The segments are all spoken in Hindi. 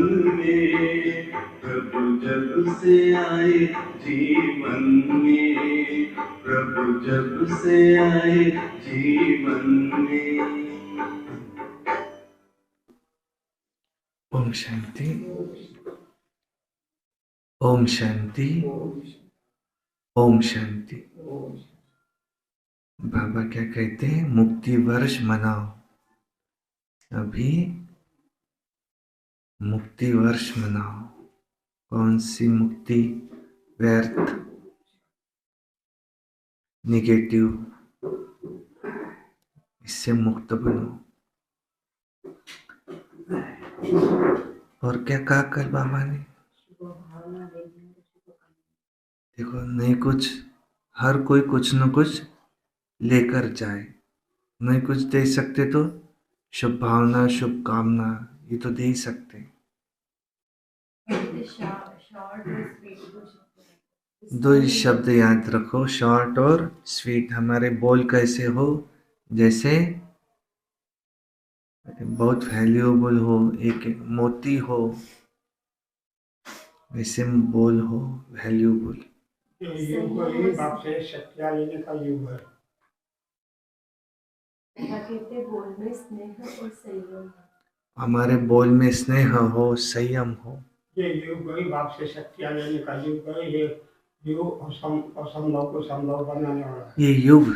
में, प्रभु जब से आए जीवन में, प्रभु जब से आए जीवन में। ओम शांति, ओम शांति, ओम शांति। बाबा क्या कहते हैं? मुक्ति वर्ष मनाओ। अभी मुक्ति वर्ष मनाओ। कौन सी मुक्ति? व्यर्थ, निगेटिव, इससे मुक्त बनो। और क्या कहा कल बाबा ने? देखो, नहीं कुछ, हर कोई कुछ न कुछ लेकर जाए। नहीं कुछ दे सकते तो शुभ भावना, शुभकामना, ये तो दे ही सकते। दो ही शब्द याद रखो, शॉर्ट और स्वीट। हमारे बोल कैसे हो? जैसे बहुत वैल्यूएबल हो, एक मोती हो, वैसे बोल हो वैल्यूएबल। ये युग ही बाप से सत्या लेने का युग है। बोल में स्नेह और संयम, हमारे बोल में स्नेह हो, संयम हो। ये युग ही बाप से सत्या लेने का युग है। ये युग असंभव को संभव बनाने वाला है। ये युग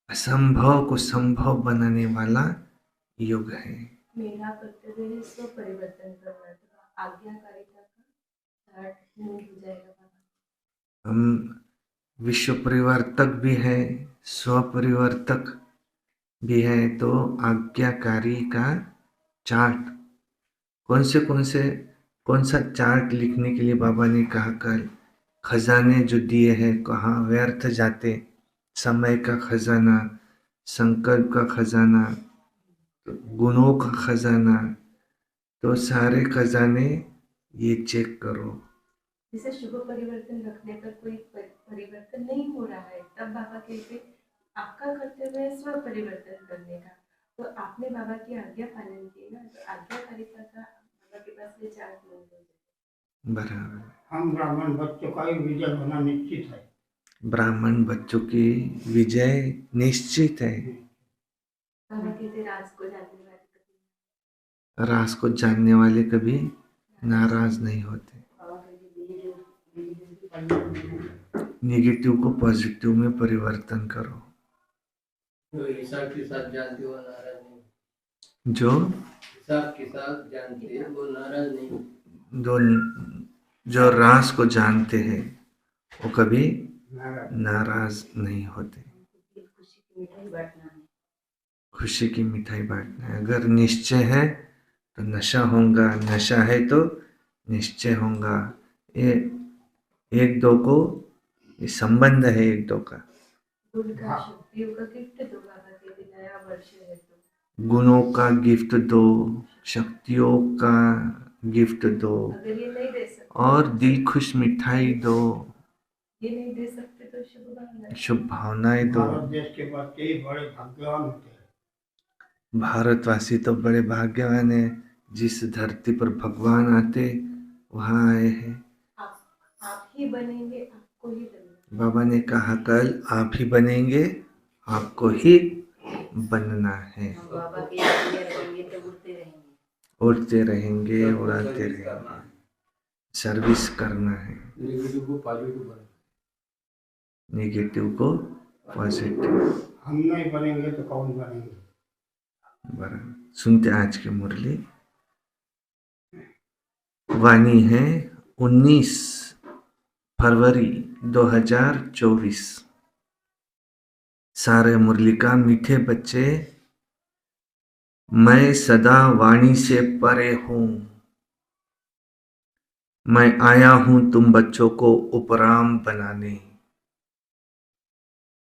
असंभव को संभव बनाने वाला युग है। मेरा कर्तव्य है स्व परिवर्तन करना, तो आज्ञाकारिता का स्टार्ट नहीं हो जाएगा। हम विश्व परिवर्तक भी है, स्व परिवर्तक भी है, तो आज्ञाकारी का चार्ट कौन सा चार्ट लिखने के लिए बाबा ने कहा कल? खजाने जो दिए हैं कहाँ व्यर्थ जाते? समय का खजाना, संकल्प का खजाना, गुणों का खजाना, तो सारे खजाने ये चेक करो। जैसे शुभ परिवर्तन रखने पर कोई परिवर्तन नहीं हो रहा है, तब बाबा कहते आपका कर्तव्य है स्व परिवर्तन करने का। तो आपने बाबा की आज्ञा पालन की ना, तो आज्ञाकारिता का बाबा के पास में चार्ट नहीं हो। बराबर। हम ब्राह्मण बच्चों का विजय होना निश्चित है। ब्राह्मण बच्चों की विजय निश्चित है। बाबा कहते राज को जानने वाले कभी नाराज नहीं होते। नेगेटिव को पॉजिटिव में परिवर्तन करो। जो हिसाब के साथ जानते हो नाराज नहीं, जो हिसाब के साथ जानते हैं वो नाराज नहीं। जो रास को जानते हैं वो कभी नाराज नहीं होते। खुशी की मिठाई बांटना है। अगर निश्चय है तो नशा होगा, नशा है तो निश्चय होगा। ये एक दो को, ये संबंध है एक दो का। गुणों का गिफ्ट दो, शक्तियों का गिफ्ट दो, और दिल खुश मिठाई दो, ये नहीं दे सकते तो शुभ भावनाएं दो। भारत देश के बच्चे बड़े भाग्यवान होते हैं। भारतवासी तो बड़े भाग्यवान है, जिस धरती पर भगवान आते वहाँ आए हैं। आप ही बनेंगे, आपको ही बनना। बाबा ने कहा कल, आप ही बनेंगे, आपको ही बनना है। बाबा की आज्ञा रहेंगे तो उड़ते रहेंगे, उड़ाते रहेंगे, सर्विस करना है। नेगेटिव को पॉजिटिव। हम नहीं बनेंगे तो कौन बनेंगे? बराबर। सुनते आज की मुरली। वाणी है 19 फरवरी 2024। सारे मुरली का मीठे बच्चे, मैं सदा वाणी से परे हूं। मैं आया हूं तुम बच्चों को उपराम बनाने।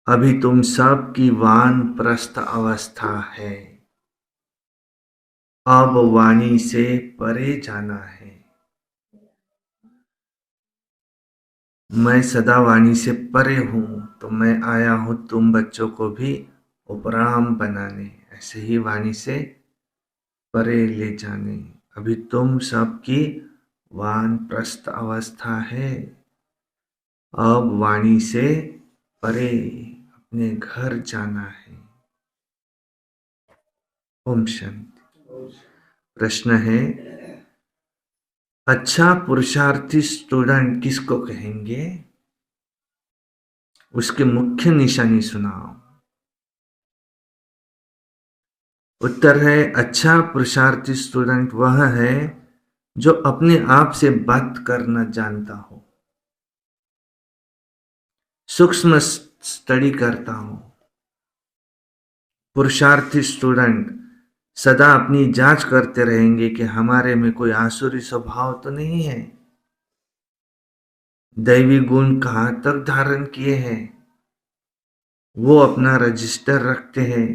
अभी तुम सब की वानप्रस्थ अवस्था है, अब वाणी से परे जाना है। मैं सदा वाणी से परे हूं, तो मैं आया हूं तुम बच्चों को भी उपराम बनाने, ऐसे ही वाणी से परे ले जाने। अभी तुम सबकी वानप्रस्थ अवस्था है। अब वाणी से परे अपने घर जाना है। ओम शांति। प्रश्न है, अच्छा पुरुषार्थी स्टूडेंट किसको कहेंगे? उसके मुख्य निशानी सुनाओ। उत्तर है, अच्छा पुरुषार्थी स्टूडेंट वह है जो अपने आप से बात करना जानता हो, सूक्ष्म स्टडी करता हो। पुरुषार्थी स्टूडेंट सदा अपनी जांच करते रहेंगे कि हमारे में कोई आसुरी स्वभाव तो नहीं है, दैवी गुण कहाँ तक धारण किए हैं। वो अपना रजिस्टर रखते हैं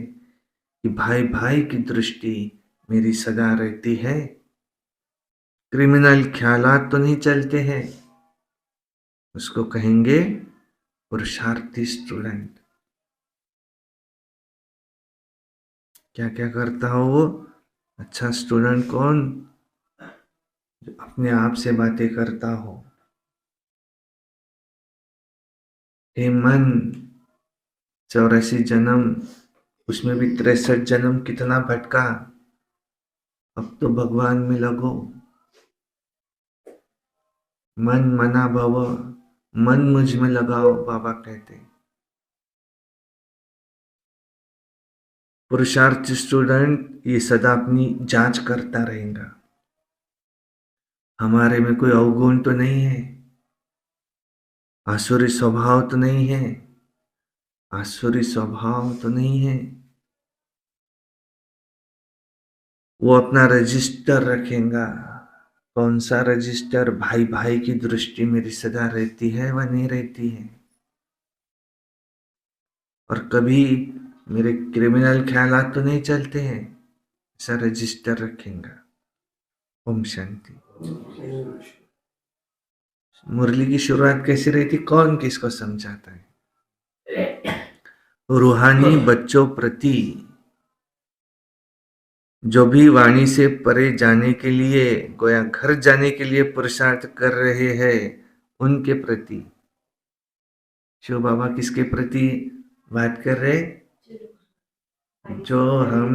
कि भाई भाई की दृष्टि मेरी सदा रहती है, क्रिमिनल ख्यालात तो नहीं चलते हैं। उसको कहेंगे पुरुषार्थी स्टूडेंट। क्या क्या करता हो वो? अच्छा स्टूडेंट कौन? जो अपने आप से बातें करता हो। हे मन, 84 जन्म, उसमें भी 63 जन्म कितना भटका, अब तो भगवान में लगो। मन मना भव, मन मुझ में लगाओ, बाबा कहते। पुरुषार्थी स्टूडेंट ये सदा अपनी जांच करता रहेगा, हमारे में कोई अवगुण तो नहीं है, आसुरी स्वभाव तो नहीं है, आसुरी स्वभाव तो नहीं है। वो अपना रजिस्टर रखेगा। कौन सा रजिस्टर? भाई भाई की दृष्टि मेरी सदा रहती है व नहीं रहती है, और कभी मेरे क्रिमिनल ख्यालात तो नहीं चलते हैं, ऐसा रजिस्टर रखेगा। ओम शांति। मुरली की शुरुआत कैसी रही थी? कौन किसको समझाता है? रूहानी बच्चों प्रति जो भी वाणी से परे जाने के लिए, गोया घर जाने के लिए पुरुषार्थ कर रहे हैं, उनके प्रति। शिव बाबा किसके प्रति बात कर रहे? जो हम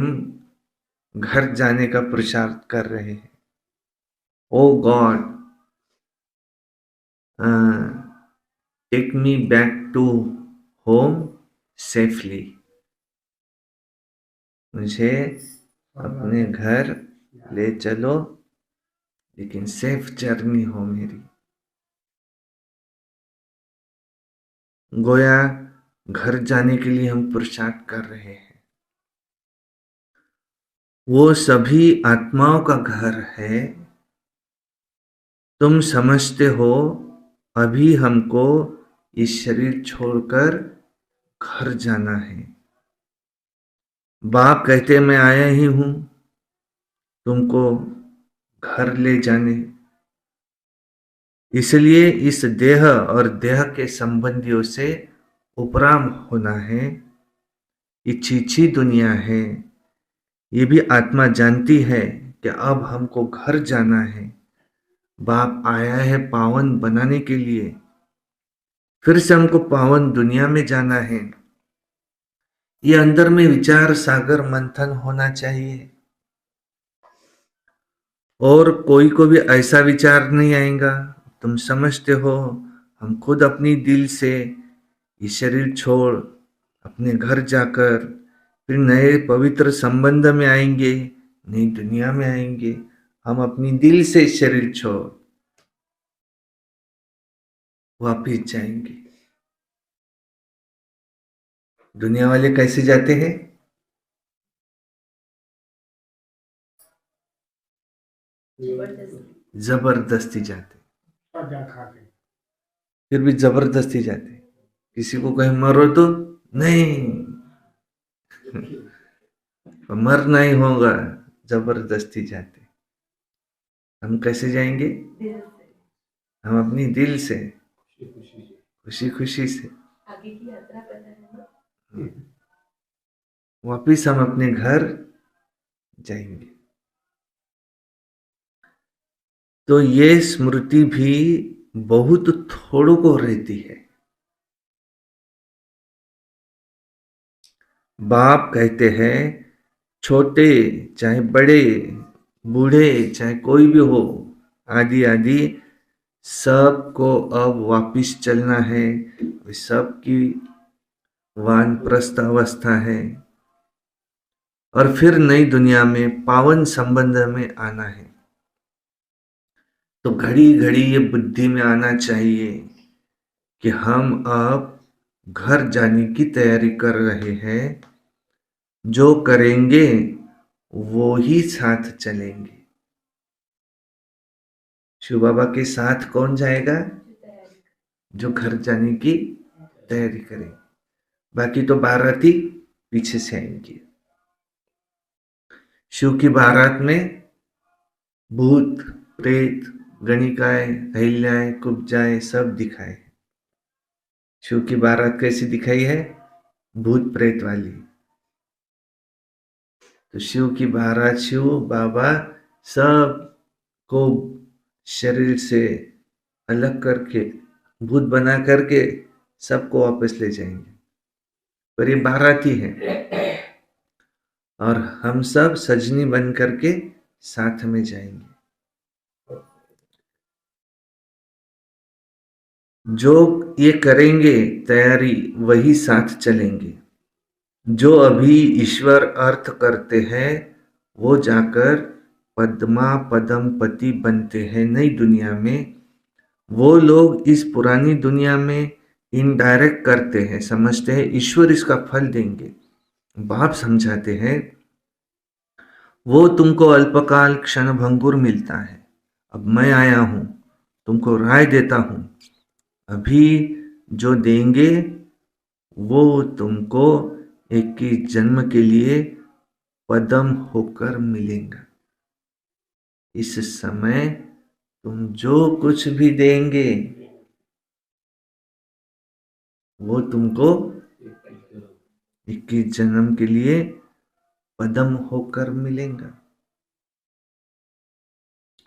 घर जाने का पुरुषार्थ कर रहे हैं। O God, take me back to home safely. मुझे अपने घर ले चलो, लेकिन सेफ जर्नी हो मेरी। गोया घर जाने के लिए हम पुरुषार्थ कर रहे हैं। वो सभी आत्माओं का घर है। तुम समझते हो अभी हमको इस शरीर छोड़कर घर जाना है। बाप कहते मैं आया ही हूं तुमको घर ले जाने, इसलिए इस देह और देह के संबंधियों से उपराम होना है। ये छीछी दुनिया है। ये भी आत्मा जानती है कि अब हमको घर जाना है। बाप आया है पावन बनाने के लिए, फिर से हमको पावन दुनिया में जाना है। ये अंदर में विचार सागर मंथन होना चाहिए, और कोई को भी ऐसा विचार नहीं आएगा। तुम समझते हो हम खुद अपनी दिल से ये शरीर छोड़ अपने घर जाकर फिर नए पवित्र संबंध में आएंगे, नई दुनिया में आएंगे। हम अपनी दिल से शरीर छोड़ वापिस जाएंगे। दुनिया वाले कैसे जाते हैं? जबरदस्ती जाते, फिर भी जबरदस्ती जाते। किसी को कहीं मरो तो नहीं, मरना ही होगा, जबरदस्ती जाते। हम कैसे जाएंगे? हम अपनी दिल से, खुशी खुशी से आगे की यात्रा पता है। वापिस हम अपने घर जाएंगे। तो ये स्मृति भी बहुत थोड़ों को रहती है। बाप कहते हैं छोटे चाहे बड़े, बूढ़े चाहे कोई भी हो, आदि आदि सबको अब वापिस चलना है। सबकी वानप्रस्थ अवस्था है और फिर नई दुनिया में पावन संबंध में आना है। तो घड़ी घड़ी ये बुद्धि में आना चाहिए कि हम अब घर जाने की तैयारी कर रहे हैं। जो करेंगे वो ही साथ चलेंगे। शिव बाबा के साथ कौन जाएगा? जो घर जाने की तैयारी करें। बाकी तो बाराती पीछे से आएंगे। शिव की बारात में भूत प्रेत गणिकाएं अहिल्याएं कुब्जाएं सब दिखाए। शिव की बारात कैसी दिखाई है? भूत प्रेत वाली। तो शिव की बारात, शिव बाबा सब को शरीर से अलग करके भूत बना करके सबको वापस ले जाएंगे। पर ये बाराती है और हम सब सजनी बन करके साथ में जाएंगे। जो ये करेंगे तैयारी वही साथ चलेंगे। जो अभी ईश्वर अर्थ करते हैं वो जाकर पद्मा पदम पति बनते हैं नई दुनिया में। वो लोग इस पुरानी दुनिया में इनडायरेक्ट करते हैं, समझते हैं ईश्वर इसका फल देंगे। बाप समझाते हैं वो तुमको अल्पकाल क्षण भंगुर मिलता है। अब मैं आया हूं, तुमको राय देता हूं। अभी जो देंगे वो तुमको 21 जन्म के लिए पदम होकर मिलेगा। इस समय तुम जो कुछ भी देंगे वो तुमको 21 जन्म के लिए पदम होकर मिलेगा।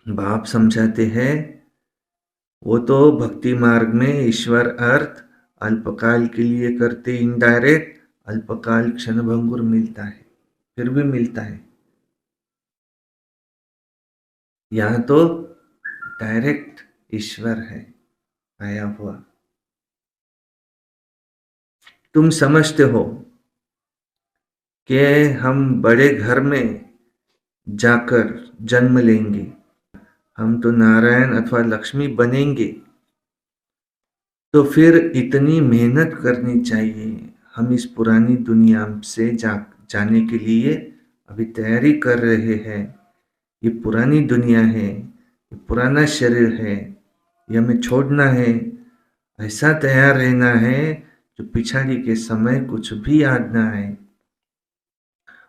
बाप समझाते हैं वो तो भक्ति मार्ग में ईश्वर अर्थ अल्पकाल के लिए करते, इनडायरेक्ट अल्पकाल क्षण भंगुर मिलता है, फिर भी मिलता है। यहां तो डायरेक्ट ईश्वर है आया हुआ। तुम समझते हो कि हम बड़े घर में जाकर जन्म लेंगे, हम तो नारायण अथवा लक्ष्मी बनेंगे। तो फिर इतनी मेहनत करनी चाहिए। हम इस पुरानी दुनिया से जाने के लिए अभी तैयारी कर रहे हैं। ये पुरानी दुनिया है, ये पुराना शरीर है, ये हमें छोड़ना है। ऐसा तैयार रहना है जो पिछाड़ी के समय कुछ भी याद ना आए।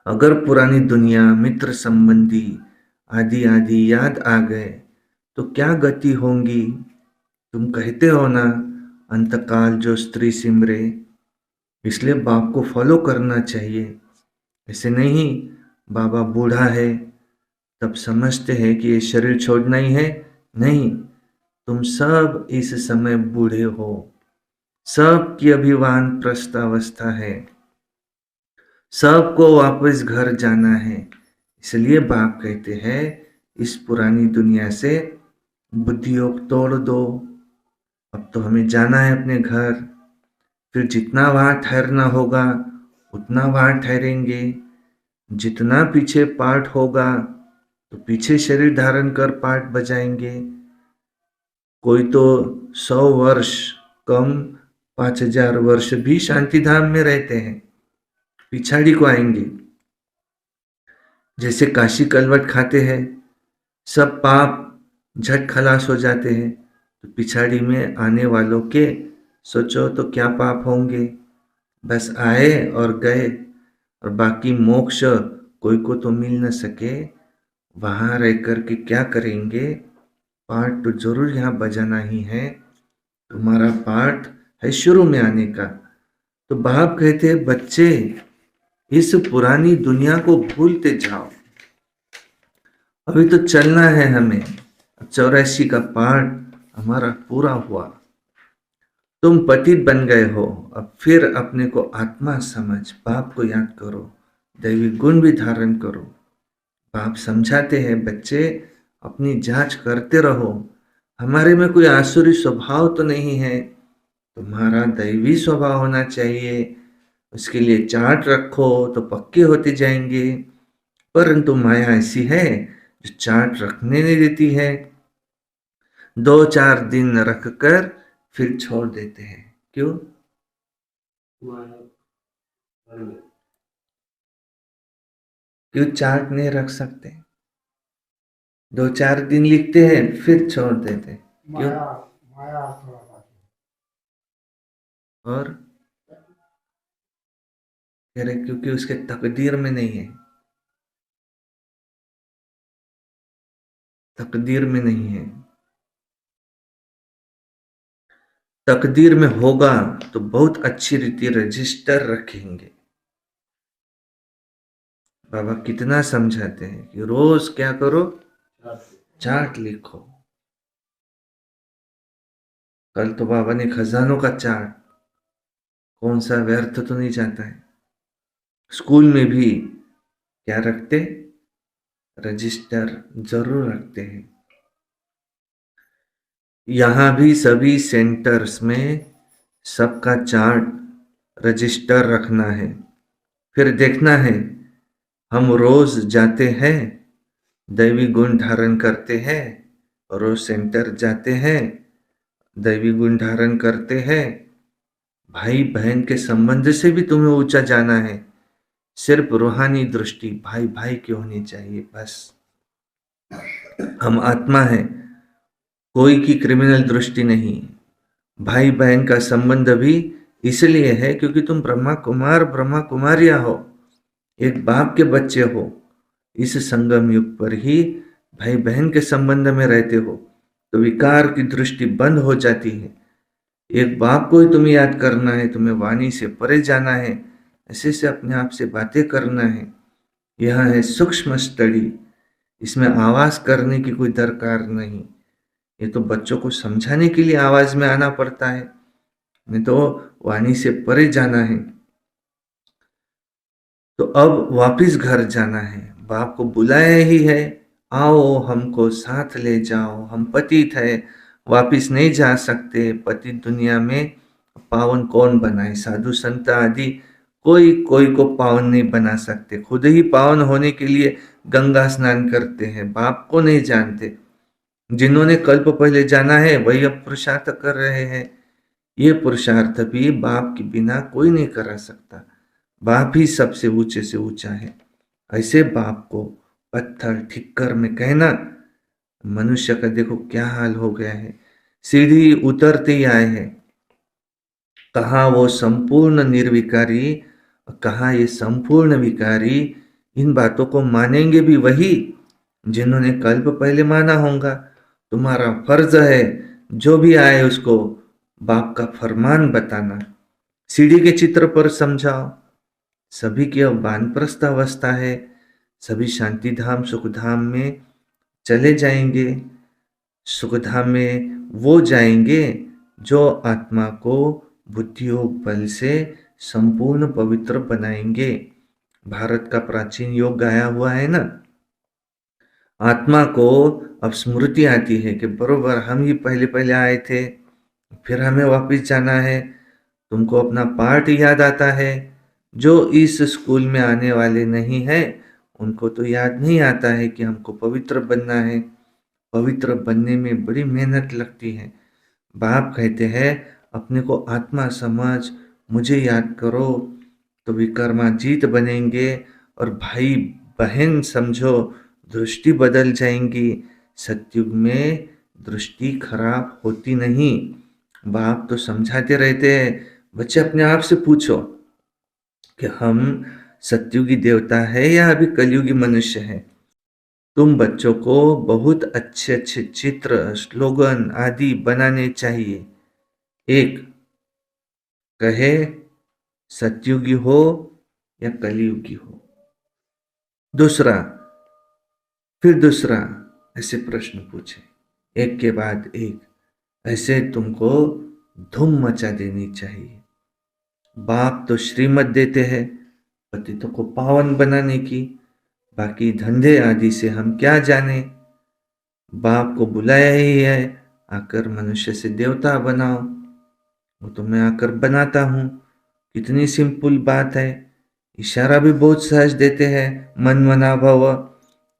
अगर पुरानी दुनिया, मित्र संबंधी आदि आदि याद आ गए तो क्या गति होंगी? तुम कहते हो ना अंतकाल जो स्त्री सिमरे, इसलिए बाप को फॉलो करना चाहिए। ऐसे नहीं बाबा बूढ़ा है तब समझते हैं कि ये शरीर छोड़ना ही है। नहीं, तुम सब इस समय बूढ़े हो, सब की अभी वानप्रस्थ अवस्था है, सबको वापस घर जाना है। इसलिए बाप कहते हैं इस पुरानी दुनिया से बुद्धि योग तोड़ दो। अब तो हमें जाना है अपने घर। फिर जितना वहां ठहरना होगा उतना वहां ठहरेंगे। जितना पीछे पाठ होगा तो पीछे शरीर धारण कर पाठ बजाएंगे। कोई तो 100 वर्ष कम 5000 वर्ष भी शांति धाम में रहते हैं, पिछाड़ी को आएंगे। जैसे काशी कलवट खाते हैं, सब पाप झट खलास हो जाते हैं। तो पिछाड़ी में आने वालों के सोचो तो क्या पाप होंगे। बस आए और गए, और बाकी मोक्ष कोई को तो मिल न सके। वहां रह कर के क्या करेंगे? पाठ तो जरूर यहाँ बजाना ही है। तुम्हारा पाठ है शुरू में आने का। तो बाप कहते हैं बच्चे इस पुरानी दुनिया को भूलते जाओ। अभी तो चलना है हमें। 84 का पाठ हमारा पूरा हुआ। तुम पतित बन गए हो, अब फिर अपने को आत्मा समझ बाप को याद करो, दैवी गुण भी धारण करो। बाप समझाते हैं बच्चे अपनी जांच करते रहो, हमारे में कोई आसुरी स्वभाव तो नहीं है, तुम्हारा दैवी स्वभाव होना चाहिए। उसके लिए चार्ट रखो तो पक्के होते जाएंगे, परंतु माया ऐसी है जो चार्ट रखने नहीं देती है। 2-4 दिन रखकर फिर छोड़ देते हैं। क्यों? क्यों चार्ट नहीं रख सकते? 2-4 दिन लिखते हैं फिर छोड़ देते हैं। क्यों? माया माया थोड़ा सा। और कह रहे क्योंकि उसके तकदीर में नहीं है, तकदीर में नहीं है। तकदीर में होगा तो बहुत अच्छी रीति रजिस्टर रखेंगे। बाबा कितना समझाते हैं कि रोज क्या करो, चार्ट लिखो। कल तो बाबा ने खजानों का चार्ट, कौन सा व्यर्थ तो नहीं जाता है। स्कूल में भी क्या रखते, रजिस्टर जरूर रखते हैं। यहाँ भी सभी सेंटर्स में सबका चार्ट रजिस्टर रखना है। फिर देखना है हम रोज जाते हैं, दैवी गुण धारण करते हैं, रोज सेंटर जाते हैं, दैवी गुण धारण करते हैं। भाई बहन के संबंध से भी तुम्हें ऊंचा जाना है। सिर्फ रूहानी दृष्टि भाई भाई की होनी चाहिए, बस। हम आत्मा है, कोई की क्रिमिनल दृष्टि नहीं। भाई बहन का संबंध भी इसलिए है क्योंकि तुम ब्रह्मा कुमार ब्रह्मा कुमारियां हो, एक बाप के बच्चे हो। इस संगम युग पर ही भाई बहन के संबंध में रहते हो तो विकार की दृष्टि बंद हो जाती है। एक बाप को ही तुम्हें याद करना है, तुम्हें वाणी से परे जाना है, ऐसे से अपने आप से बातें करना है। यह है सूक्ष्म स्टडी, इसमें आवाज करने की कोई दरकार नहीं। ये तो बच्चों को समझाने के लिए आवाज में आना पड़ता है, नहीं तो वाणी से परे जाना है। तो अब वापिस घर जाना है, बाप को बुलाया ही है, आओ हमको साथ ले जाओ, हम पतित है, वापिस नहीं जा सकते। पतित दुनिया में पावन कौन बनाए, साधु संत आदि कोई कोई को पावन नहीं बना सकते। खुद ही पावन होने के लिए गंगा स्नान करते हैं, बाप को नहीं जानते। जिन्होंने कल्प पहले जाना है वही अब पुरुषार्थ कर रहे हैं। ये पुरुषार्थ भी बाप के बिना कोई नहीं करा सकता, बाप ही सबसे ऊंचे से ऊंचा है। ऐसे बाप को पत्थर ठिक्कर में कहना, मनुष्य का देखो क्या हाल हो गया है। सीढ़ी उतरते ही आए हैं, कहा वो संपूर्ण निर्विकारी, कहा ये संपूर्ण विकारी। इन बातों को मानेंगे भी वही जिन्होंने कल्प पहले माना होगा। तुम्हारा फर्ज है जो भी आए उसको बाप का फरमान बताना, सीढ़ी के चित्र पर समझाओ। सभी की अब वानप्रस्थ अवस्था है, सभी शांति धाम सुख धाम में चले जाएंगे। सुख धाम में वो जाएंगे जो आत्मा को बुद्धि योग बल से संपूर्ण पवित्र बनाएंगे। भारत का प्राचीन योग गाया हुआ है ना। आत्मा को अब स्मृति आती है कि बरोबर हम ही पहले पहले आए थे, फिर हमें वापस जाना है। तुमको अपना पाठ याद आता है। जो इस स्कूल में आने वाले नहीं हैं उनको तो याद नहीं आता है कि हमको पवित्र बनना है। पवित्र बनने में बड़ी मेहनत लगती है। बाप कहते हैं अपने को आत्मा समझ, मुझे याद करो तो विकर्माजीत बनेंगे। और भाई बहन समझो, दृष्टि बदल जाएंगी। सतयुग में दृष्टि खराब होती नहीं। बाप तो समझाते रहते हैं। बच्चे अपने आप से पूछो कि हम सतयुगी देवता है या अभी कलयुगी मनुष्य है। तुम बच्चों को बहुत अच्छे अच्छे चित्र स्लोगन आदि बनाने चाहिए। एक कहे सतयुगी हो या कलयुगी हो, दूसरा फिर दूसरा, ऐसे प्रश्न पूछे। एक के बाद एक, ऐसे तुमको धूम मचा देनी चाहिए। बाप तो श्रीमत देते हैं पतितों को पावन बनाने की, बाकी धंधे आदि से हम क्या जाने। बाप को बुलाया ही है आकर मनुष्य से देवता बनाओ, वो तो मैं आकर बनाता हूँ। कितनी सिंपल बात है। इशारा भी बहुत सहज देते हैं, मन मना भव,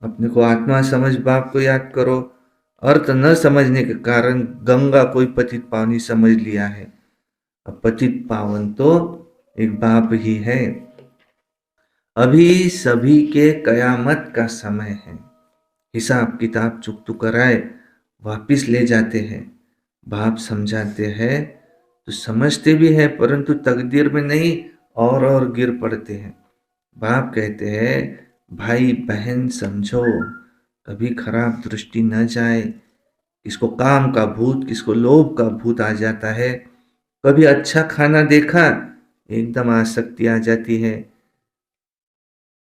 अपने को आत्मा समझ बाप को याद करो। अर्थ न समझने के कारण गंगा कोई पतित पावनी समझ लिया है। अब पतित पावन तो एक बाप ही है। अभी सभी के कयामत का समय है। हिसाब किताब चुकतू कराए वापिस ले जाते हैं। बाप समझाते हैं तो समझते भी है, परंतु तकदीर में नहीं और गिर पड़ते हैं। बाप कहते हैं भाई बहन समझो, कभी खराब दृष्टि न जाए। किसको काम का भूत, किसको लोभ का भूत आ जाता है। कभी अच्छा खाना देखा एकदम आसक्ति आ जाती है।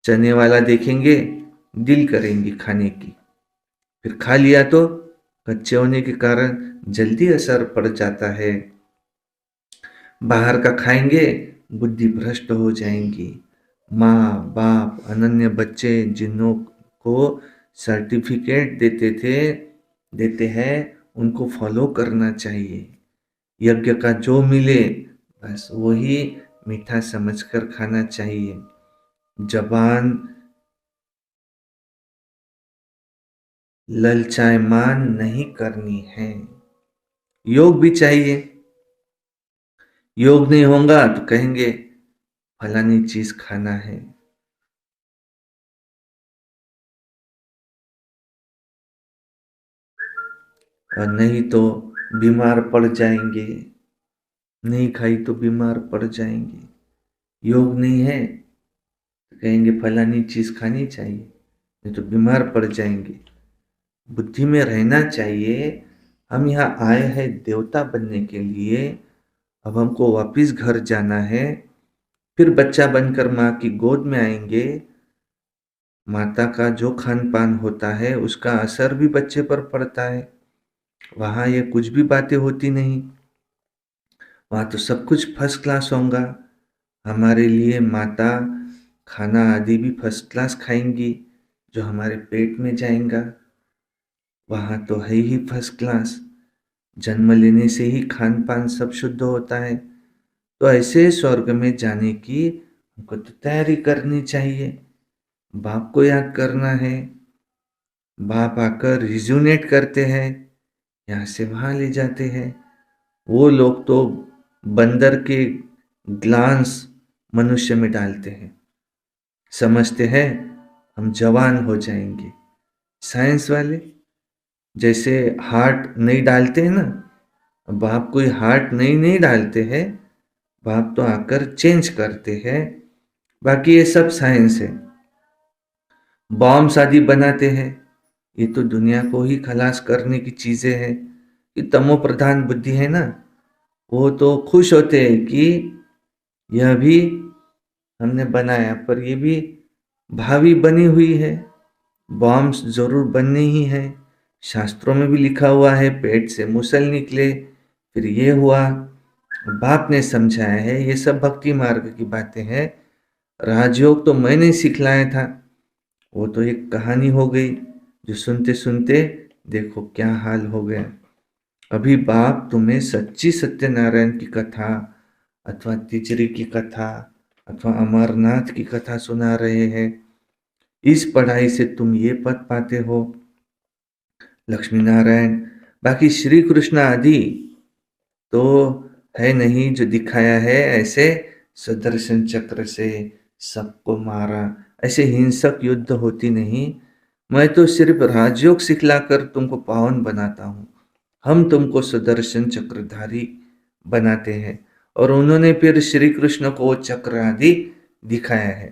चने वाला देखेंगे दिल करेंगे खाने की, फिर खा लिया तो कच्चे होने के कारण जल्दी असर पड़ जाता है। बाहर का खाएंगे बुद्धि भ्रष्ट हो जाएंगी। माँ बाप अनन्य बच्चे जिन्हों को सर्टिफिकेट देते हैं उनको फॉलो करना चाहिए। यज्ञ का जो मिले बस वही मीठा समझकर खाना चाहिए। जबान ललचायमान नहीं करनी है। योग भी चाहिए। योग नहीं होगा तो कहेंगे फलानी चीज खाना है। और नहीं तो बीमार पड़ जाएंगे। नहीं खाई तो बीमार पड़ जाएंगे। योग नहीं है तो कहेंगे फलानी चीज खानी चाहिए, नहीं तो बीमार पड़ जाएंगे। बुद्धि में रहना चाहिए हम यहाँ आए हैं देवता बनने के लिए। अब हमको वापिस घर जाना है, फिर बच्चा बनकर माँ की गोद में आएंगे। माता का जो खान पान होता है उसका असर भी बच्चे पर पड़ता है। वहाँ ये कुछ भी बातें होती नहीं, वहाँ तो सब कुछ फर्स्ट क्लास होगा। हमारे लिए माता खाना आदि भी फर्स्ट क्लास खाएंगी जो हमारे पेट में जाएगा। वहाँ तो है ही फर्स्ट क्लास। जन्म लेने से ही खान पान सब शुद्ध होता है। तो ऐसे स्वर्ग में जाने की हमको तो तैयारी करनी चाहिए। बाप को याद करना है। बाप आकर रिज्यूनेट करते हैं, यहाँ से वहाँ ले जाते हैं। वो लोग तो बंदर के ग्लांस मनुष्य में डालते हैं, समझते हैं हम जवान हो जाएंगे। साइंस वाले जैसे हार्ट नहीं डालते हैं ना, बाप कोई हार्ट नहीं डालते हैं, बाप तो आकर चेंज करते हैं। बाकी ये सब साइंस है। बॉम्ब आदि बनाते हैं, ये तो दुनिया को ही खलास करने की चीजें हैं। कि तमो प्रधान बुद्धि है ना, वो तो खुश होते हैं कि यह भी हमने बनाया, पर ये भी भावी बनी हुई है। बॉम्ब्स जरूर बनने ही है। शास्त्रों में भी लिखा हुआ है पेट से मुसल निकले, फिर ये हुआ। बाप ने समझाया है, ये सब भक्ति मार्ग की बातें हैं। राजयोग तो मैंने सिखलाया था, वो तो एक कहानी हो गई जो सुनते सुनते देखो क्या हाल हो गया। अभी बाप तुम्हें सच्ची सत्यनारायण की कथा अथवा तिजरी की कथा अथवा अमरनाथ की कथा सुना रहे हैं। इस पढ़ाई से तुम ये पद पाते हो, लक्ष्मी नारायण। बाकी श्री कृष्ण आदि तो है नहीं जो दिखाया है ऐसे सुदर्शन चक्र से सबको मारा। ऐसे हिंसक युद्ध होती नहीं। मैं तो सिर्फ राजयोग सिखलाकर तुमको पावन बनाता हूँ। हम तुमको सुदर्शन चक्रधारी बनाते हैं और उन्होंने फिर श्री कृष्ण को वो चक्र आदि दिखाया है।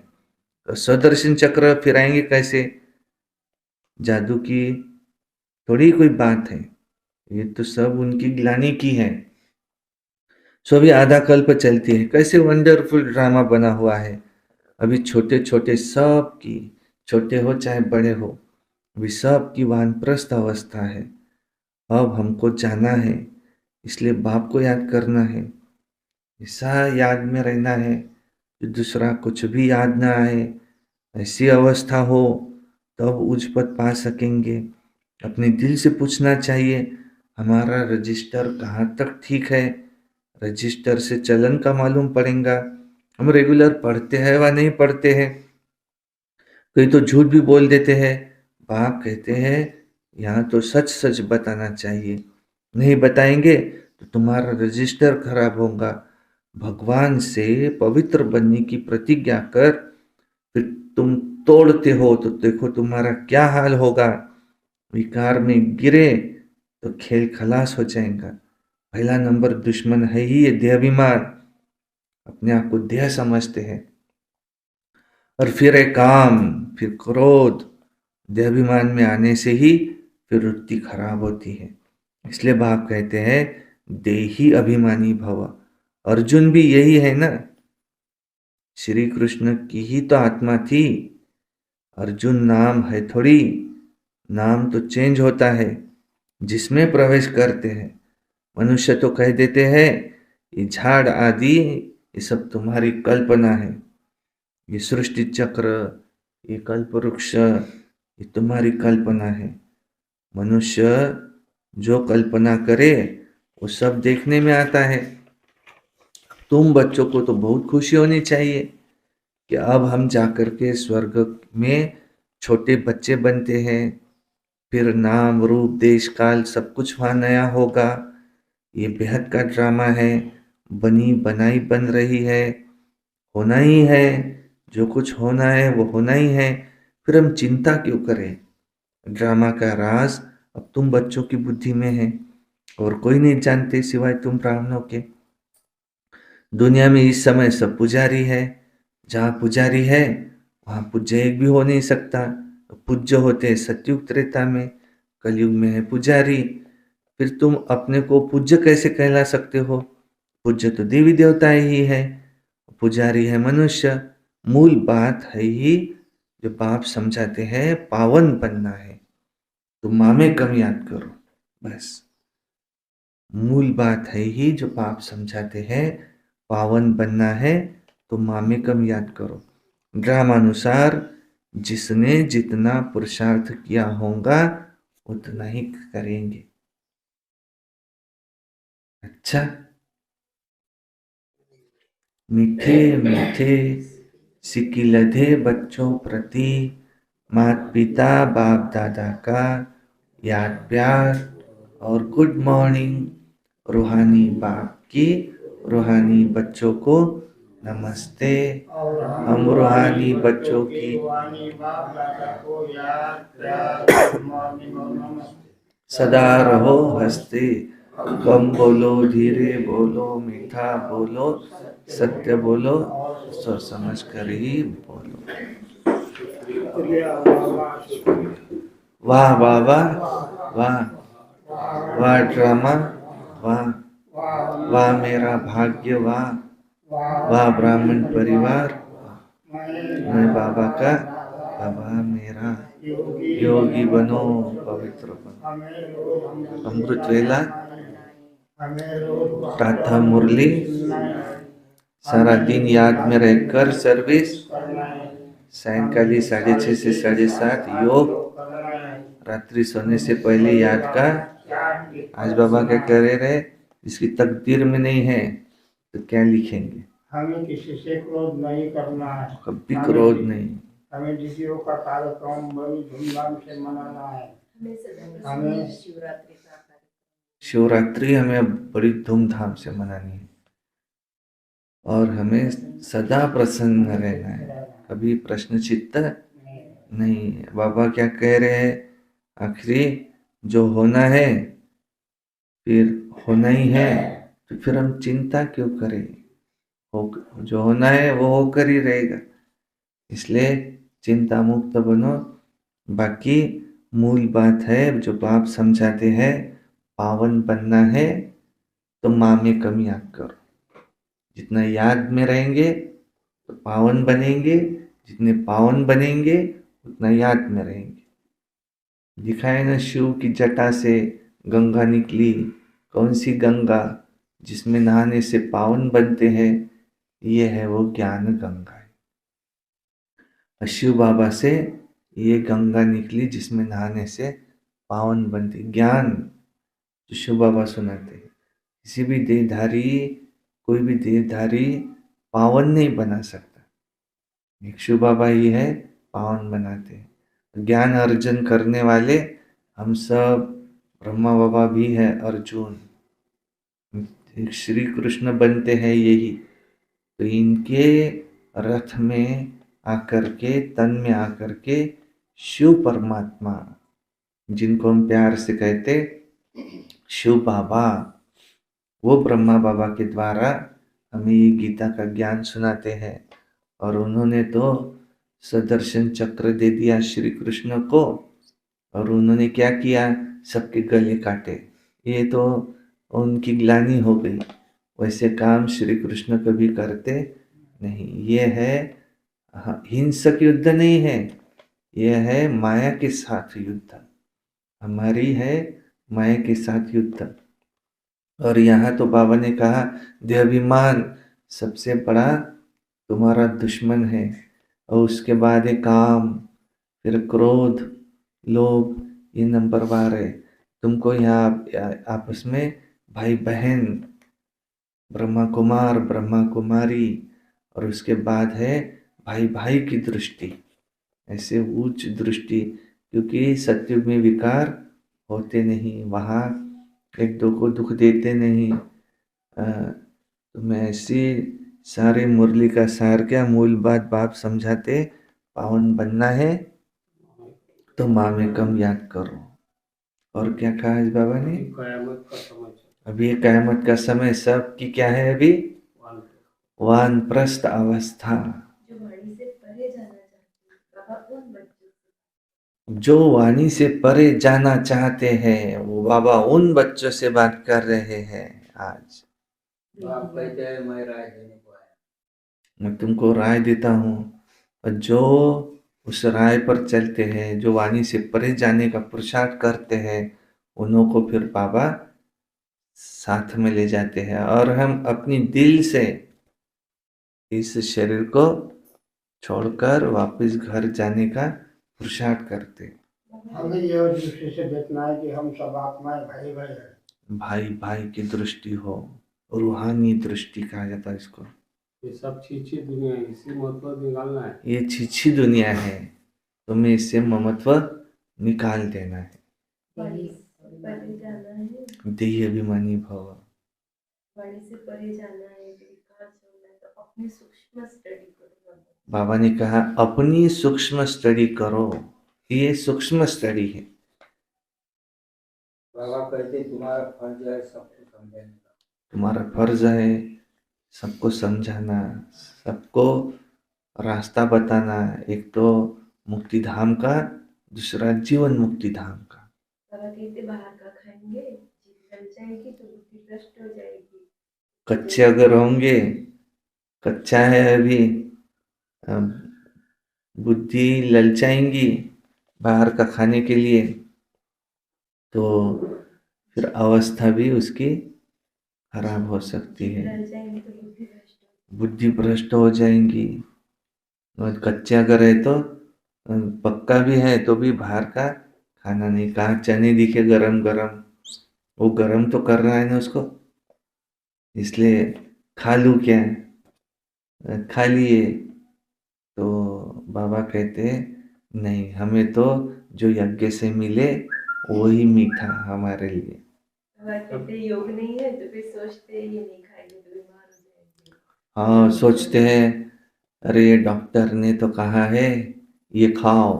तो सुदर्शन चक्र फिराएंगे कैसे? जादू की थोड़ी कोई बात है, ये तो सब उनकी ग्लानी की है। सो अभी आधा कल्प चलती है। कैसे वंडरफुल ड्रामा बना हुआ है। अभी छोटे छोटे सब की, छोटे हो चाहे बड़े हो, अभी सब की वानप्रस्थ अवस्था है। अब हमको जाना है, इसलिए बाप को याद करना है। ऐसा याद में रहना है कि दूसरा कुछ भी याद ना आए। ऐसी अवस्था हो तब उच्च पद पा सकेंगे। अपने दिल से पूछना चाहिए, हमारा रजिस्टर कहाँ तक ठीक है। रजिस्टर से चलन का मालूम पड़ेगा, हम रेगुलर पढ़ते हैं व नहीं पढ़ते हैं। कई तो झूठ भी बोल देते हैं। बाप कहते हैं यहाँ तो सच सच बताना चाहिए, नहीं बताएंगे तो तुम्हारा रजिस्टर खराब होगा। भगवान से पवित्र बनने की प्रतिज्ञा कर, फिर तुम तोड़ते हो तो देखो तुम्हारा क्या हाल होगा। विकार में गिरे तो खेल खलास हो जाएगा। पहला नंबर दुश्मन है ही ये देहाभिमान। अपने आप को देह समझते हैं, और फिर एक काम, फिर क्रोध। देहाभिमान में आने से ही फिर वृत्ति खराब होती है। इसलिए बाप कहते हैं देही अभिमानी भव। अर्जुन भी यही है ना, श्री कृष्ण की ही तो आत्मा थी। अर्जुन नाम है थोड़ी, नाम तो चेंज होता है जिसमें प्रवेश करते हैं। मनुष्य तो कह देते हैं ये झाड़ आदि ये सब तुम्हारी कल्पना है, ये सृष्टि चक्र, ये कल्प वृक्ष, ये तुम्हारी कल्पना है। मनुष्य जो कल्पना करे वो सब देखने में आता है। तुम बच्चों को तो बहुत खुशी होनी चाहिए कि अब हम जाकर के स्वर्ग में छोटे बच्चे बनते हैं। फिर नाम रूप देश काल सब कुछ वहाँ नया होगा। ये बेहद का ड्रामा है, बनी बनाई बन रही है, होना ही है। जो कुछ होना है वो होना ही है, फिर हम चिंता क्यों करें। ड्रामा का राज अब तुम बच्चों की बुद्धि में है, और कोई नहीं जानते सिवाय तुम ब्राह्मणों के। दुनिया में इस समय सब पुजारी है। जहाँ पुजारी है वहाँ पूज्य एक भी हो नहीं सकता। पूज्य होते सतयुग त्रेता में, कलयुग में है पुजारी। फिर तुम अपने को पूज्य कैसे कहला सकते हो। पूज्य तो देवी देवता ही है, पुजारी है मनुष्य। मूल बात है ही जो बाप समझाते हैं, पावन बनना है तो माँ में कम याद करो। बस मूल बात है ही जो बाप समझाते हैं, पावन बनना है तो माँ में कम याद करो। ड्रामानुसार जिसने जितना पुरुषार्थ किया होगा उतना ही करेंगे। अच्छा, मीठे मीठे सिकिलधे बच्चों प्रति माता पिता बाप दादा का याद प्यार और गुड मॉर्निंग। रूहानी बाप की रूहानी बच्चों को नमस्ते। हम रूहानी बच्चों की रूहानी बाप दादा को याद प्यार मॉर्निंग और नमस्ते। सदा रहो हंसते, कम बोलो धीरे बोलो मीठा बोलो, सत्य बोलो सोच समझ कर ही बोलो। वाह बाबा वाह, वाह ड्रामा वाह, वाह मेरा भाग्य वाह, वाह ब्राह्मण परिवार। मैं बाबा का, बाबा मेरा योगी बनो पवित्र बनो। अमृत वेला प्रातः मुरली, सारा दिन याद में रहकर सर्विस, सायंकाली 6:30 से 7:30 योग, रात्रि सोने से पहले याद का। आज बाबा क्या कह रहे, इसकी तकदीर में नहीं है तो क्या लिखेंगे। हमें किसी से क्रोध नहीं करना है, कभी क्रोध नहीं। हमें दीदियों का कार्यक्रम बड़ी धूमधाम से मनाना है। हमें शिवरात्रि हमें बड़ी धूमधाम से मनानी है, और हमें सदा प्रसन्न रहना है, कभी प्रश्न चित्त नहीं। बाबा क्या कह रहे हैं, आखिरी जो होना है फिर होना ही है, तो फिर हम चिंता क्यों करें। जो होना है वो होकर ही रहेगा, इसलिए चिंता मुक्त बनो। बाकी मूल बात है जो बाप समझाते हैं, पावन बनना है तो माँ में कम याद करो। जितना याद में रहेंगे तो पावन बनेंगे, जितने पावन बनेंगे उतना याद में रहेंगे। दिखाए ना शिव की जटा से गंगा निकली। कौन सी गंगा? जिसमें नहाने से पावन बनते हैं, ये है वो ज्ञान गंगा। शिव बाबा से ये गंगा निकली जिसमें नहाने से पावन बनती। ज्ञान जो शिव बाबा सुनाते हैं, किसी भी देहधारी, कोई भी देहधारी पावन नहीं बना सकता, एक शिव बाबा ही है पावन बनाते हैं। ज्ञान अर्जन करने वाले हम सब, ब्रह्मा बाबा भी है, अर्जुन, श्री कृष्ण बनते हैं यही। तो इनके रथ में आकर के, तन में आकर के शिव परमात्मा, जिनको हम प्यार से कहते शिव बाबा, वो ब्रह्मा बाबा के द्वारा हमें ये गीता का ज्ञान सुनाते हैं। और उन्होंने तो सुदर्शन चक्र दे दिया श्री कृष्ण को, और उन्होंने क्या किया? सबके गले काटे। ये तो उनकी ग्लानि हो गई। वैसे काम श्री कृष्ण कभी करते नहीं। ये है हिंसक युद्ध नहीं है, यह है माया के साथ युद्ध। हमारी है माया के साथ युद्ध। और यहाँ तो बाबा ने कहा देहाभिमान सबसे बड़ा तुम्हारा दुश्मन है, और उसके बाद है काम, फिर क्रोध, लोभ, ये नंबर 12 है। तुमको यहाँ आपस में भाई बहन, ब्रह्मा कुमार, ब्रह्मा कुमारी, और उसके बाद है भाई भाई की दृष्टि, ऐसे उच्च दृष्टि, क्योंकि सत्युग में विकार होते नहीं, वहाँ एक दो को दुख देते नहीं। तो मैं ऐसी सारे मुरली का सार क्या मूल बात बाप समझाते, पावन बनना है तो माँ में कम याद करो। और क्या कहा इस बाबा ने? कयामत का समय अभी ये कयामत का समय सब की क्या है? अभी वानप्रस्थ अवस्था। जो वाणी से परे जाना चाहते हैं बाबा, उन बच्चों से, जो वाणी से परे जाना चाहते हैं, वो बाबा उन बच्चों से बात कर रहे हैं आज। आप कहते हैं मैं राय देने को आया। मैं तुमको राय देता हूँ, और जो उस राय पर चलते हैं, जो वाणी से परे जाने का पुरुषार्थ करते हैं, उन्हों को फिर बाबा साथ में ले जाते हैं। और हम अपनी दिल से इस शरीर को छोड़कर वापस घर जाने का पुरुषार्थ करते हैं। हमें यह दृष्टि से देखना है कि हम सब आत्माएं भाई भाई हैं। भाई भाई की दृष्टि हो, रूहानी दृष्टि कहा जाता है इसको। ये सब छीछी दुनिया है, इसी मतलब निकालना है। ये छीछी दुनिया है, तुम्हें इससे ममत्व निकाल देना है। वाणी से परे जाना है, देह अभिमानी भव। वाणी से परे जाना है, जो विकार छोड़ना है, तो अपनी सूक्ष्म स्टडी करो। बाबा ने कहा अपनी सूक्ष्म स्टडी करो, ये सूक्ष्म स्टडी है। बाबा कहते तुम्हारा फर्ज है सबको समझाने का। तुम्हारा फर्ज है सबको समझाना, सबको रास्ता बताना, एक तो मुक्ति धाम का, दूसरा जीवन मुक्ति धाम का। बाबा कहते बाहर का खाएंगे, जीभ जल जाएगी तो बुद्धि भ्रष्ट हो जाएगी। कच्चे अगर होंगे, कच्चा है अभी, बुद्धि ललचाएंगी बाहर का खाने के लिए, तो फिर अवस्था भी उसकी खराब हो सकती है, जल जाएंगे तो बुद्धि भ्रष्ट हो बुद्धि भ्रष्ट हो जाएंगी। और कच्चे अगर है तो पक्का भी है तो भी बाहर का खाना नहीं। कहा चने दिखे गरम गरम, वो गरम तो कर रहा है ना उसको, इसलिए खा लूँ क्या, खा लिए। तो बाबा कहते नहीं, हमें तो जो यज्ञ से मिले वही मीठा हमारे लिए। बाबा कहते योग नहीं है तो फिर सोचते ये नहीं खाएंगे तो बीमार हो जाएंगे। हाँ, सोचते हैं अरे डॉक्टर ने तो कहा है ये खाओ,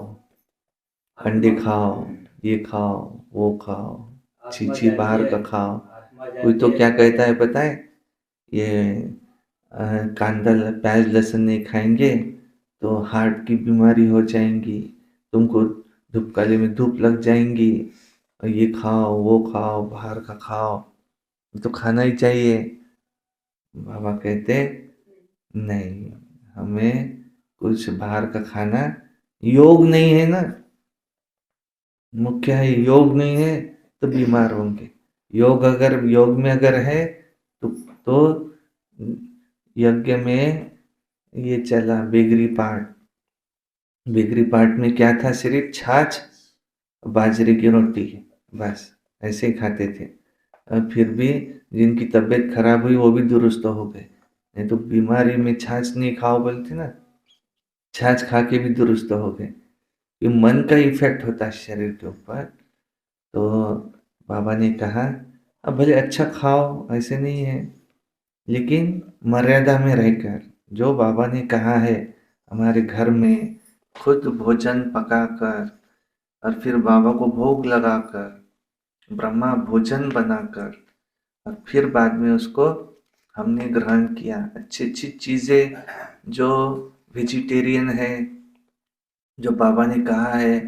अंडे खाओ, ये खाओ, वो खाओ, छीछी बाहर का खाओ। कोई तो क्या कहता है पता है, ये कांदा प्याज लहसुन नहीं खाएंगे तो हार्ट की बीमारी हो जाएंगी, तुमको धूपकाले में धूप लग जाएंगी, और ये खाओ वो खाओ, बाहर का खाओ, तो खाना ही चाहिए। बाबा कहते नहीं, हमें कुछ बाहर का खाना योग नहीं है ना, मुख्य है योग नहीं है तो बीमार होंगे। योग में अगर है तो यज्ञ में ये चला बेगरी पाठ। बेगरी पाठ में क्या था? सिर्फ छाछ, बाजरे की रोटी, बस ऐसे ही खाते थे। और फिर भी जिनकी तबीयत खराब हुई वो भी दुरुस्त हो गए। नहीं तो बीमारी में छाछ नहीं खाओ बोलते ना, छाछ खा के भी दुरुस्त हो गए। ये मन का इफेक्ट होता है शरीर के ऊपर। तो बाबा ने कहा अब भले अच्छा खाओ, ऐसे नहीं है, लेकिन मर्यादा में रहकर। जो बाबा ने कहा है, हमारे घर में खुद भोजन पकाकर और फिर बाबा को भोग लगाकर, ब्रह्मा भोजन बनाकर, और फिर बाद में उसको हमने ग्रहण किया। अच्छी अच्छी चीज़ें जो वेजिटेरियन है, जो बाबा ने कहा है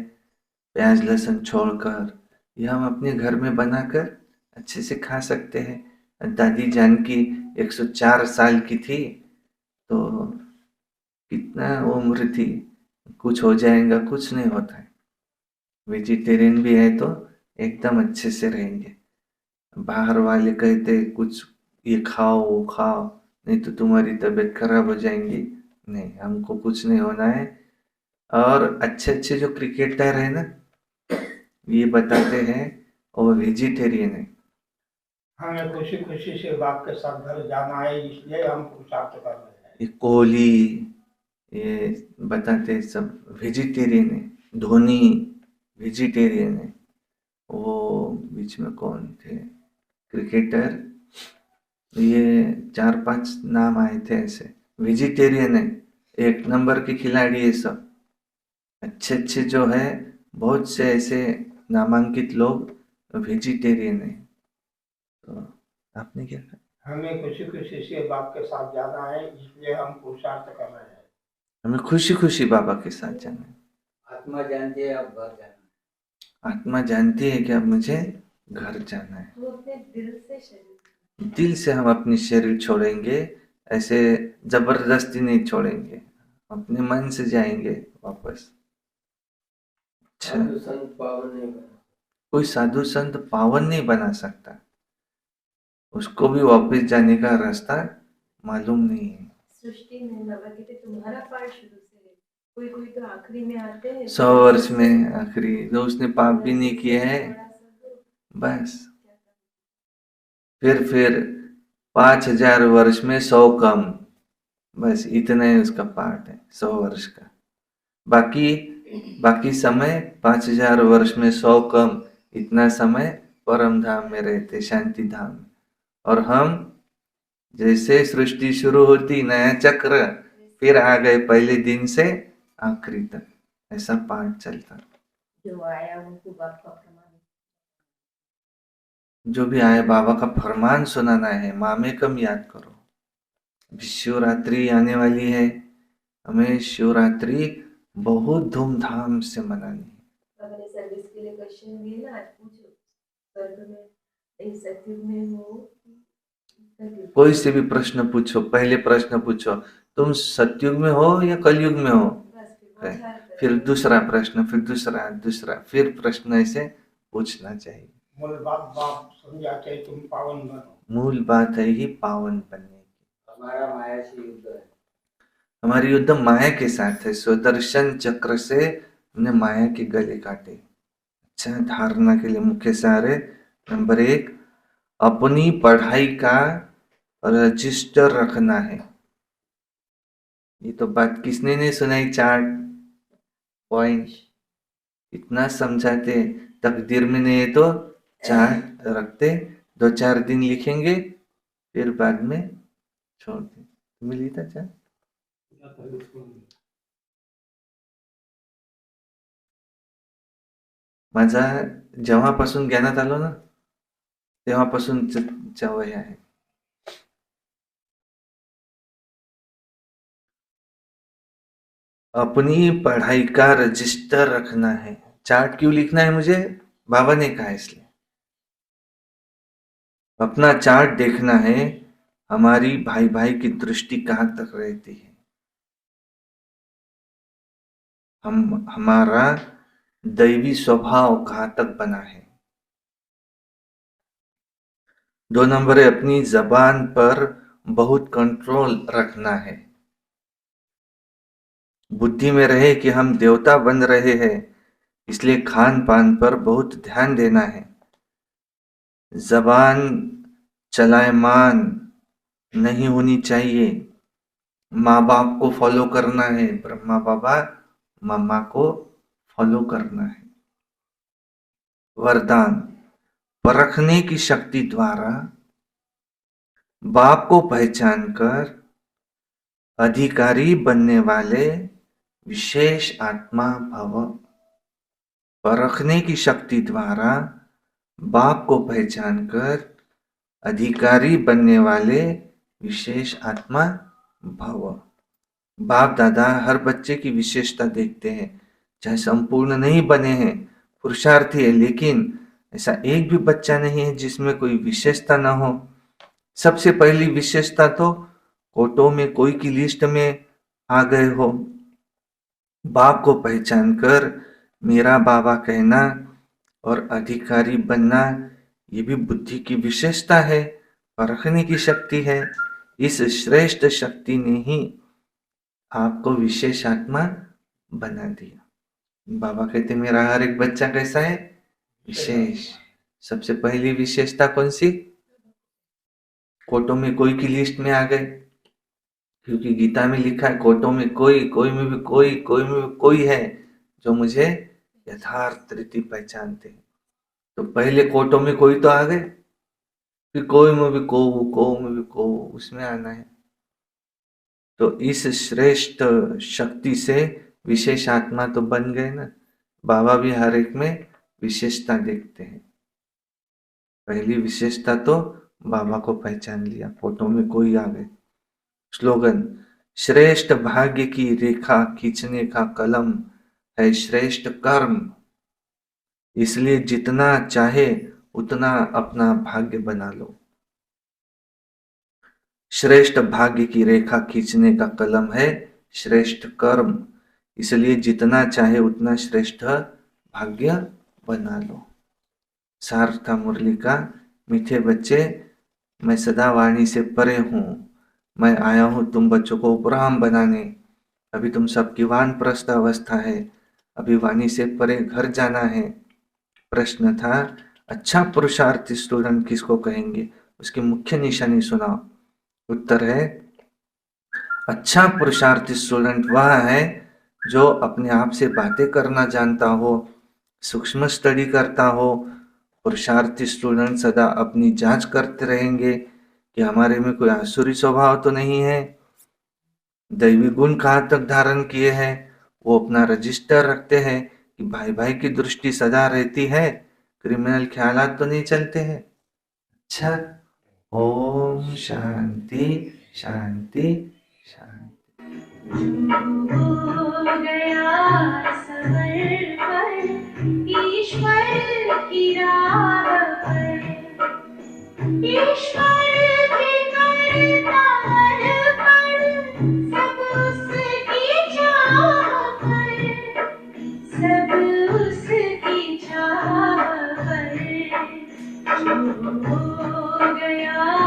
प्याज लहसुन छोड़कर, यह हम अपने घर में बनाकर अच्छे से खा सकते हैं। दादी जानकी 104 साल की थी, तो कितना उम्र थी, कुछ हो जाएगा? कुछ नहीं होता है। वेजिटेरियन भी है तो एकदम अच्छे से रहेंगे। बाहर वाले कहते कुछ ये खाओ वो खाओ, नहीं तो तुम्हारी तबीयत खराब हो जाएंगी। नहीं, हमको कुछ नहीं होना है। और अच्छे अच्छे जो क्रिकेटर है ना, ये बताते हैं वो वेजिटेरियन है। हमें खुशी खुशी से बाप के साथ घर जाना है, इसलिए हम पुरुषार्थ कर रहे हैं। ये कोहली, ये बताते हैं सब वेजिटेरियन है। धोनी वेजिटेरियन है। वो बीच में कौन थे क्रिकेटर, ये 4-5 नाम आए थे ऐसे, वेजिटेरियन है। एक नंबर के खिलाड़ी है सब, अच्छे अच्छे जो है, बहुत से ऐसे नामांकित लोग वेजिटेरियन है। तो आपने क्या कहा? हमें खुशी खुशी से बाप के साथ जाना है, इसलिए हम पुरुषार्थ कर रहे हैं। हमें खुशी खुशी बाबा के साथ जाना है। आत्मा जानती है अब घर जाना। आत्मा जानती है कि अब मुझे घर जाना है। वो अपने दिल से शरीर, दिल से हम अपनी शरीर छोड़ेंगे, ऐसे जबरदस्ती नहीं छोड़ेंगे, अपने मन से जाएंगे वापस। अच्छा, साधु संत पावन नहीं बना। कोई साधु संत पावन नहीं बना सकता, उसको भी वापस जाने का रास्ता मालूम नहीं है। सृष्टि में बाबा कहते तुम्हारा पार्ट शुरू से है, कोई कोई तो आखिरी में आते हैं। 100 वर्ष में आखिरी, जो उसने पाप भी नहीं किए हैं, बस फिर 5000 वर्ष में 100 कम, बस इतना ही उसका पार्ट है 100 वर्ष का। बाकी समय 5000 वर्ष में 100 कम, इतना समय परम धाम में रहते, शांति धाम में। और हम जैसे सृष्टि शुरू होती, नया चक्र, फिर आ गए पहले दिन से आखिरी तक, ऐसा पाठ चलता। जो आया उनको बाप का प्रमाण, जो भी आए बाबा का फरमान सुनाना है। मामेकम याद करो, शिवरात्रि आने वाली है, हमें शिवरात्रि बहुत धूमधाम से मनानी है। बाबा ने सर्विस के लिए क्वेश्चन दिए ना, आज पूछो स्वर्ग में नहीं सतयुग में हो, कोई से भी प्रश्न पूछो, पहले प्रश्न पूछो तुम सतयुग में हो या कलयुग में हो, फिर दूसरा प्रश्न, फिर दूसरा, फिर प्रश्न ऐसे पूछना चाहिए। मूल बात बाप समझाते हैं, तुम पावन बनो। मूल बात है ही पावन बनने की। हमारा माया से युद्ध है। हमारी युद्ध माया के साथ है। सुदर्शन चक्र से हमने माया के गले काटे। अच्छा, धारणा के लिए मुख्य सार है। नंबर 1, अपनी पढ़ाई का रजिस्टर रखना है। ये तो बात किसने नहीं सुनाई? 4 पॉइंट इतना समझाते, तकदीर में नहीं है तो चार्ट रखते, 2-4 दिन लिखेंगे, फिर बाद में छोड़ दे। तुम्ही लिहिता चार्ट? माझा जेव्हापासून ज्ञानात आलो ना, तेव्हापासून वय आहे। अपनी पढ़ाई का रजिस्टर रखना है। चार्ट क्यों लिखना है मुझे? बाबा ने कहा इसलिए। अपना चार्ट देखना है, हमारी भाई भाई की दृष्टि कहाँ तक रहती है, हमारा दैवी स्वभाव कहाँ तक बना है। 2 नंबर है अपनी जबान पर बहुत कंट्रोल रखना है। बुद्धि में रहे कि हम देवता बन रहे हैं, इसलिए खान पान पर बहुत ध्यान देना है। जबान चलायमान नहीं होनी चाहिए। माँ बाप को फॉलो करना है, ब्रह्मा बाबा मम्मा को फॉलो करना है। वरदान, परखने की शक्ति द्वारा बाप को पहचान कर अधिकारी बनने वाले विशेष आत्मा भव। परखने की शक्ति द्वारा बाप को पहचान कर अधिकारी बनने वाले विशेष आत्मा भव। बाप दादा हर बच्चे की विशेषता देखते हैं, चाहे संपूर्ण नहीं बने हैं, पुरुषार्थी है, लेकिन ऐसा एक भी बच्चा नहीं है जिसमें कोई विशेषता ना हो। सबसे पहली विशेषता तो कोटों में कोई की लिस्ट में आ गए हो। बाप को पहचान कर मेरा बाबा कहना और अधिकारी बनना, ये भी बुद्धि की विशेषता है, परखने की शक्ति है। इस श्रेष्ठ शक्ति ने ही आपको विशेष आत्मा बना दिया। बाबा कहते मेरा हर एक बच्चा कैसा है? विशेष। सबसे पहली विशेषता कौन सी? कोटों में कोई की लिस्ट में आ गए, क्योंकि गीता में लिखा है कोटों में कोई, कोई में भी कोई, कोई में भी कोई है जो मुझे यथार्थ रीति पहचानते हैं। तो पहले कोटों में कोई तो आ गए, फिर कोई में भी को में भी को, उसमें आना है। तो इस श्रेष्ठ शक्ति से विशेष आत्मा तो बन गए ना। बाबा भी हर एक में विशेषता देखते हैं। पहली विशेषता तो बाबा को पहचान लिया, फोटो में कोई आ गए। स्लोगन, श्रेष्ठ भाग्य की रेखा खींचने का कलम है श्रेष्ठ कर्म, इसलिए जितना चाहे उतना अपना भाग्य बना लो। श्रेष्ठ भाग्य की रेखा खींचने का कलम है श्रेष्ठ कर्म, इसलिए जितना चाहे उतना श्रेष्ठ भाग्य बना लो। सार था मुरली का, मीठे बच्चे मैं सदा वाणी से परे हूँ, मैं आया हूँ तुम बच्चों को उपराम बनाने। अभी तुम सबकी वानप्रस्थ अवस्था है, अभी वाणी से परे घर जाना है। प्रश्न था अच्छा पुरुषार्थी स्टूडेंट किसको कहेंगे, उसकी मुख्य निशानी सुनाओ। उत्तर है अच्छा पुरुषार्थी स्टूडेंट वह है जो अपने आप से बातें करना जानता हो, सूक्ष्म स्टडी करता हो। पुरुषार्थी स्टूडेंट सदा अपनी जांच करते रहेंगे कि हमारे में कोई आसुरी स्वभाव तो नहीं है, दैवी गुण कहाँ तक धारण किए हैं। वो अपना रजिस्टर रखते हैं कि भाई भाई की दृष्टि सदा रहती है, क्रिमिनल ख्यालात तो नहीं चलते हैं। अच्छा, ओम शांति शांति शांति। हो गया समर्पण ईश्वर की राह पर, ईश्वर के करता अर्पण सब उसकी चाह पर, सब उसकी चाह पर। जो हो गया